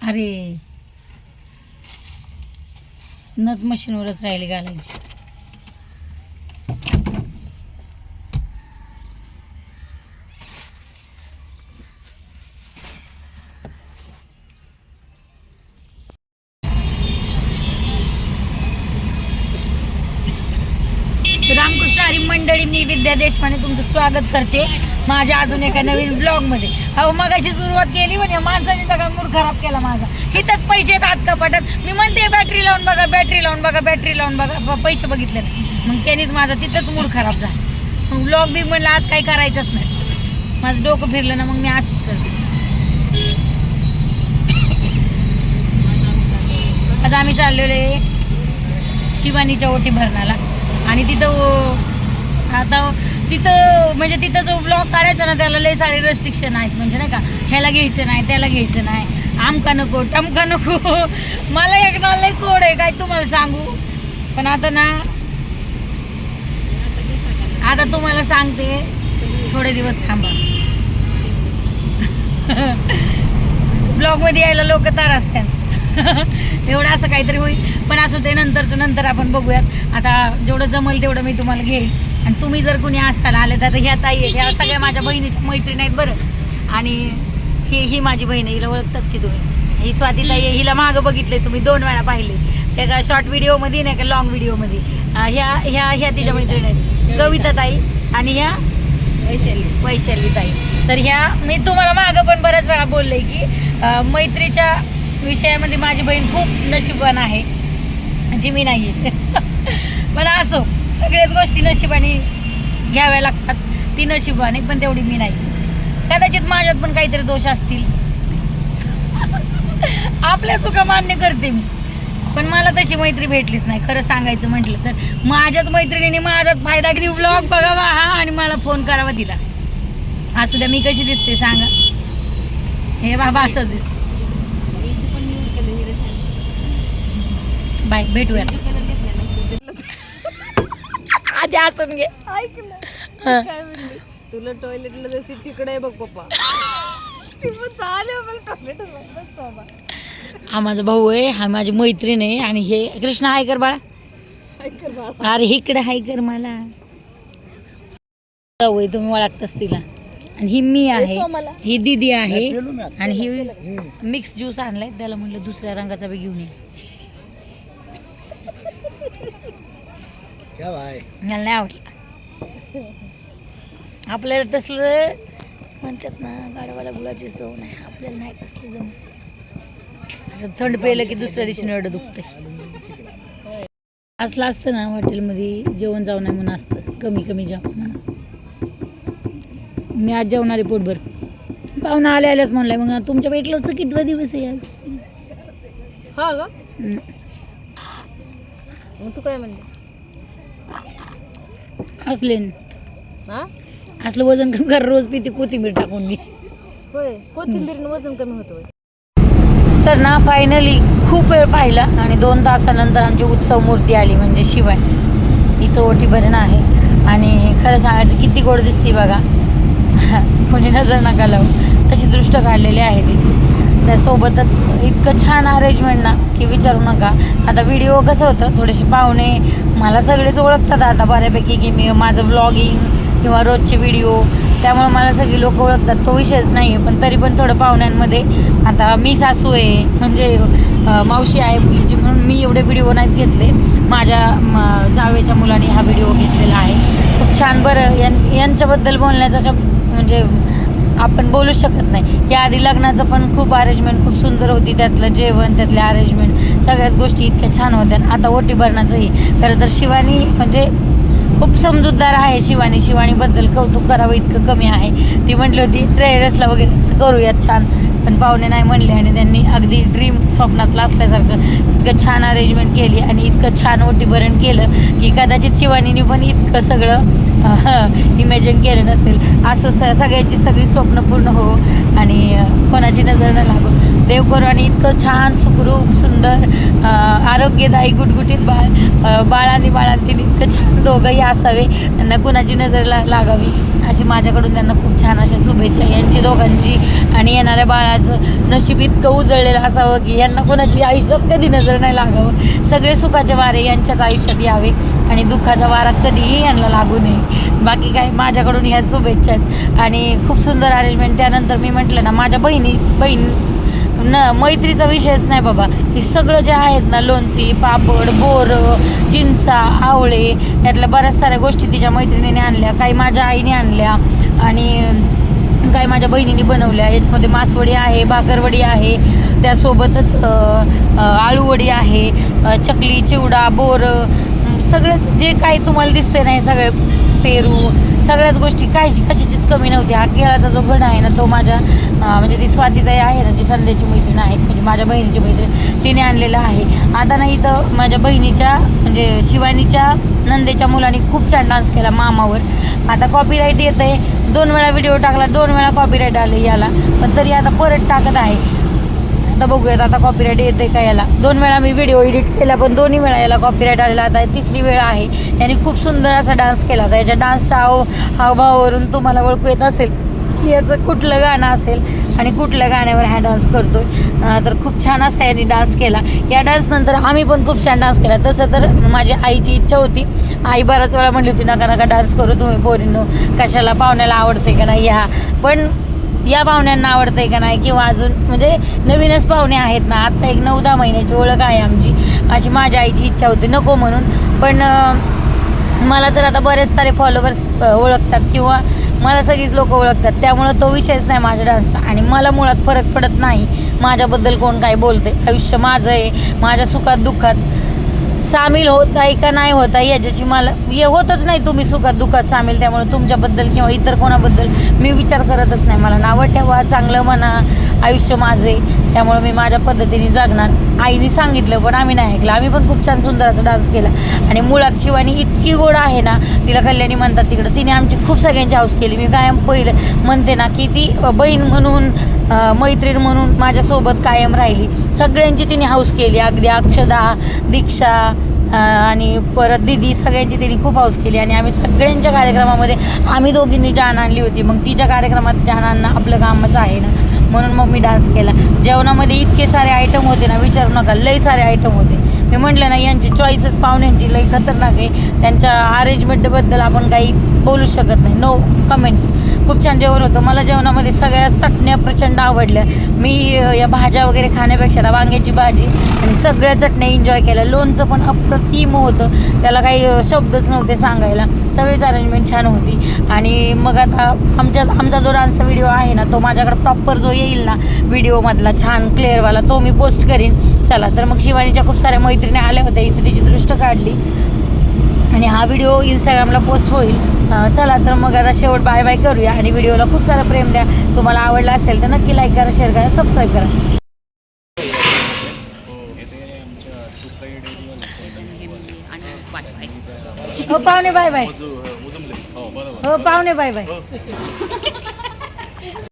अरे नथ मशीनवरच राहिली घालायची. रामकृष्ण हरी मंडळी, मी विद्या देशपांडे तुमचं स्वागत करते माझ्या अजून एका नवीन ब्लॉगमध्ये. अहो मग अशी सुरुवात केली म्हणजे माणसाने सगळा मूड खराब केला माझा. इथंच पैसे येतात हात कपाटात. मी म्हणते बॅटरी लावून बघा, बॅटरी लावून बघा, बॅटरी लावून बघा, पैसे बघितले मग त्यानेच माझा तिथंच मूड खराब झाला. मग ब्लॉग बी म्हणलं आज काही करायचंच नाही. माझं डोकं फिरलं ना मग मी असंच करते. आज आम्ही चाललेलो शिवानीच्या ओटी भरणाला आणि तिथं आता तिथं म्हणजे तिथं जो ब्लॉग काढायचा ना त्याला लय सारे रेस्ट्रिक्शन आहेत. म्हणजे नाही का, ह्याला घ्यायचं नाही, त्याला घ्यायचं नाही, आमका नको टमका नको. मला एक ना लय कोड आहे काय तुम्हाला सांगू. पण आता ना आता तुम्हाला सांगते, थोडे दिवस थांबा. ब्लॉगमध्ये यायला लोक तर असतात. एवढं असं काहीतरी होईल. पण असं ते नंतरचं नंतर आपण बघूयात. आता जेवढं जमल तेवढं मी तुम्हाला घेईल. आणि तुम्ही जर कोणी असाल आले तर ह्या ताई आहेत, ह्या सगळ्या माझ्या बहिणीच्या मैत्रिणी आहेत बरं. आणि ही माझी बहीण आहे, हिला ओळखताच की तुम्ही. ही स्वाती ताई आहे, हिला मागं बघितले तुम्ही 2 वेळा पाहिले, एका शॉर्ट व्हिडिओमध्ये नाही का लॉंग व्हिडिओमध्ये. ह्या तिच्या मैत्रिणी आहेत, कविता ताई आणि ह्या वैशाली ताई. तर ह्या मी तुम्हाला मागं पण बऱ्याच वेळा बोलले की मैत्रीच्या विषयामध्ये माझी बहीण खूप नशीबवान आहे, जी मी नाही आहे. पण असो, सगळ्याच गोष्टी नशिबाने घ्याव्या लागतात. ती नशिबाने पण तेवढी मी नाही. कदाचित माझ्यात पण काहीतरी दोष असतील. आपल्या चुका मान्य करते मी, पण मला तशी मैत्री भेटलीच नाही खरं सांगायचं म्हटलं तर. माझ्याच मैत्रिणीने माझ्यात फायदा घेऊन ब्लॉग बघावा हा आणि मला फोन करावा तिला. असू द्या, मी कशी दिसते सांगा. हे बाबा असंच दिसते. बाय, भेटूया. आधी असून घे. ऐक ना काय म्हणली, तुला टॉयलेटला जायचं तिकडे आहे बघ पप्पा. ती पण आले मला टॉयलेट बाबा. हा माझा भाऊ आहे, हा माझी मैत्रीण आहे. आणि हे कृष्णा हाय कर बाळा. अरे इकडे हाय कर मला. होय तुम्ही ओळखताच तिला. आणि ही मी आहे, ही दीदी आहे. आणि ही मिक्स ज्यूस आणलाय, त्याला म्हणलं दुसऱ्या रंगाचा बी घेऊन ये. मला नाही आवडला. आपल्याला तसलं म्हणतात ना, गाड्यावाला गुळाची चव नाही, आपल्याला नाही तसलं जमत. असं थंड पेलं की दुसऱ्या दिवशी नड दुखते. असलं असतं ना हॉटेलमध्ये जेवण जाऊ नये म्हणून असतं, कमी कमी जेवण म्हणून. मी आज जेवणारे पोटभर. पाहुणा आल्याच म्हणलाय मग तुमच्या भेटलं कितवा दिवस आहे आज. हा का, मग तू काय म्हणली असले हा असलं वजन कमी कर, रोज पिते कोथिंबीर टाकून मी. होय, कोथिंबीरीनं वजन कमी होतं. तर ना फायनली खूप वेळ पाहिला आणि 2 तासानंतर आमची उत्सव मूर्ती आली म्हणजे शिवानी. हिचं ओटी भरण आहे. आणि खरं सांगायचं किती गोड दिसते बघा. कोणी नजर नका लावू, तशी दृष्ट काढलेली आहे तिची. त्यासोबतच इतकं छान अरेंजमेंट ना की विचारू नका. आता व्हिडिओ कसं होतं, थोडेसे पाहुणे मला सगळेच ओळखतात आता बऱ्यापैकी की मी माझं व्लॉगिंग किंवा रोजचे व्हिडिओ, त्यामुळे मला सगळी लोक ओळखतात, तो विषयच नाही आहे. पण तरी पण थोडं पाहुण्यांमध्ये आता मी सासू आहे म्हणजे मावशी आहे मुलीची, म्हणून मी एवढे व्हिडिओ नाहीत घेतले. माझ्या जावेच्या मुलाने हा व्हिडिओ घेतलेला आहे. खूप छान. बरं यांच्याबद्दल बोलण्याचा म्हणजे आपण बोलू शकत नाही. याआधी लग्नाचं पण खूप अरेंजमेंट खूप सुंदर होती, त्यातलं जेवण, त्यातले अरेंजमेंट, सगळ्याच गोष्टी इतक्या छान होत्या. आता ओटी भरणाचंही खरं तर शिवानी म्हणजे खूप समजूतदार आहे. शिवानीबद्दल कौतुक करावं इतकं कमी आहे. ती म्हटली होती ट्रेरसला वगैरे असं करूयात छान, पण पाहुणे नाही म्हणले आणि त्यांनी अगदी ड्रीम स्वप्नातलं असल्यासारखं इतकं छान अरेंजमेंट केली आणि इतकं छान ओटी भरण केलं की कदाचित शिवानीने पण इतकं सगळं इमॅजिन केलं नसेल. असं सगळ्यांची सगळी स्वप्न पूर्ण हो आणि कोणाची नजर न लागो. देव करू आणि इतकं छान सुखरूप सुंदर आरोग्यदायी गुटगुटीत बाळ आणि बाळांतीन इतकं छान दोघंही असावे, त्यांना कुणाची नजर लागावी अशी माझ्याकडून त्यांना खूप छान अशा शुभेच्छा. यांची दोघांची आणि येणाऱ्या बाळाचं नशीब इतकं उजळलेलं असावं की यांना कोणाची आयुष्यात कधी नजर नाही लागावं. सगळे सुखाचे वारे यांच्याच आयुष्यात यावे आणि दुःखाचा वारा कधीही यांना लागू नये. बाकी काय माझ्याकडून ह्याच शुभेच्छा आहेत. आणि खूप सुंदर अरेंजमेंट. त्यानंतर मी म्हटलं ना, माझ्या बहीण मैत्रीचा विषयच नाही बाबा. हे सगळं जे आहेत ना, लोणची, पापड, बोरं, चिंचा, आवळे, यातल्या बऱ्याच साऱ्या गोष्टी तिच्या मैत्रिणीने आणल्या, काही माझ्या आईने आणल्या आणि काही माझ्या बहिणीने बनवल्या. याच्यामध्ये मासवडी आहे, भाकरवडी आहे, त्यासोबतच आळूवडी आहे, चकली, चिवडा, बोरं, सगळंच जे काही तुम्हाला दिसते नाही सगळे पेरू, सगळ्याच गोष्टी कशाचीच कमी नव्हती. हा केळाचा जो घड आहे ना, तो माझ्या म्हणजे ती स्वातीताई आहे ना, जी संध्याची मैत्रीण आहेत, म्हणजे माझ्या बहिणीची मैत्रीण, तिने आणलेलं आहे. आता ना इथं माझ्या बहिणीच्या म्हणजे शिवानीच्या नंदेच्या मुलांनी खूप छान डान्स केला मामावर. आता कॉपीराईट येत आहे, 2 वेळा व्हिडिओ टाकला, 2 वेळा कॉपीराईट आले याला, पण तरी आता परत टाकत आहे. आता बघूयात आता कॉपीराईट येते का याला. 2 वेळा मी व्हिडिओ एडिट केला, पण दोन्ही वेळा याला कॉपीराईट आलेला. आता 3री वेळ आहे. याने खूप सुंदर असा डान्स केला होता. याच्या डान्सच्या हावभावावरून तुम्हाला ओळखू येत असेल याचं कुठलं गाणं असेल आणि कुठल्या गाण्यावर हा डान्स करतोय. तर खूप छान असा याने डान्स केला. या डान्सनंतर आम्ही पण खूप छान डान्स केला. तसं तर माझी आईची इच्छा होती, आई बराच वेळा म्हणली होती नका नका डान्स करू तुम्ही पोरींनो, कशाला, पाहुण्याला आवडते का नाही या, पण या पाहुण्यांना आवडतंय का नाही, किंवा अजून म्हणजे नवीनच पाहुणे आहेत ना, आत्ता एक 9-10 महिन्याची ओळख आहे आमची, अशी माझ्या आईची इच्छा होती नको म्हणून. पण मला तर आता बरेच सारे फॉलोवर्स ओळखतात किंवा मला सगळीच लोक ओळखतात, त्यामुळं तो विषयच नाही माझ्या डान्सचा. आणि मला मुळात फरक पडत नाही माझ्याबद्दल कोण काय बोलते. आयुष्य माझं आहे, माझ्या सुखात दुःखात सामील होत आहे का नाही होत आहे याच्याशी मला होतच नाही. तुम्ही सुखात दुःखात सामील, त्यामुळे तुमच्याबद्दल किंवा इतर कोणाबद्दल मी विचार करतच नाही. मला नावं ठेवा, चांगलं म्हणा, आयुष्य माझे, त्यामुळं मी माझ्या पद्धतीने जगणार. आईने सांगितलं पण आम्ही नाही ऐकलं. आम्ही पण खूप छान सुंदराचा डान्स केला. आणि मुळात शिवानी इतकी गोड आहे ना, तिला कल्याणी म्हणतात तिकडं, तिने आमची खूप सगळ्यांची हाऊस केली. मी कायम पहिलं म्हणते ना की ती बहीण म्हणून मैत्रीण म्हणून माझ्यासोबत कायम राहिली. सगळ्यांची तिने हाऊस केली, अगदी अक्षदा, दीक्षा आणि परत दिदी, सगळ्यांची तिने खूप हाऊस केली. आणि आम्ही सगळ्यांच्या कार्यक्रमामध्ये आम्ही दोघींनी जान आणली होती. मग तिच्या कार्यक्रमात जान आणणं आपलं कामच आहे ना, म्हणून मग मी डान्स केला. जेवणामध्ये इतके सारे आयटम होते ना, विचारू नका, लई सारे आयटम होते. मी म्हटलं ना, यांची चॉईसच पाहुण्यांची लई खतरनाक आहे. त्यांच्या अरेंजमेंटबद्दल आपण काही बोलूच शकत नाही, नो कमेंट्स. खूप छान जेवण होतं. मला जेवणामध्ये सगळ्या चटण्या प्रचंड आवडल्या. मी या भाज्या वगैरे खाण्यापेक्षा ना वांग्याची भाजी आणि सगळ्या चटण्या एन्जॉय केल्या. लोणचं पण अप्रतिम होतं, त्याला काही शब्दच नव्हते सांगायला. सगळीच अरेंजमेंट छान होती. आणि मग आता आमचा जो डान्सचा व्हिडिओ आहे ना, तो माझ्याकडे प्रॉपर जो येईल ना व्हिडिओमधला छान क्लिअरवाला, तो मी पोस्ट करीन. चला तर मग शिवानीच्या खूप साऱ्या मैत्रिणी आल्या होत्या इथे, तिची दृष्ट काढली आणि हा व्हिडिओ इंस्टाग्रामला पोस्ट होईल. चला तर मग आता शेवट बाय बाय करूया आणि व्हिडिओला खूप सारं प्रेम द्या. तुम्हाला आवडला असेल तर नक्की लाईक करा, शेअर करा, सबस्क्राईब करा. हो पाहुणे बाय बाय. हो पाहुणे बाय बाय.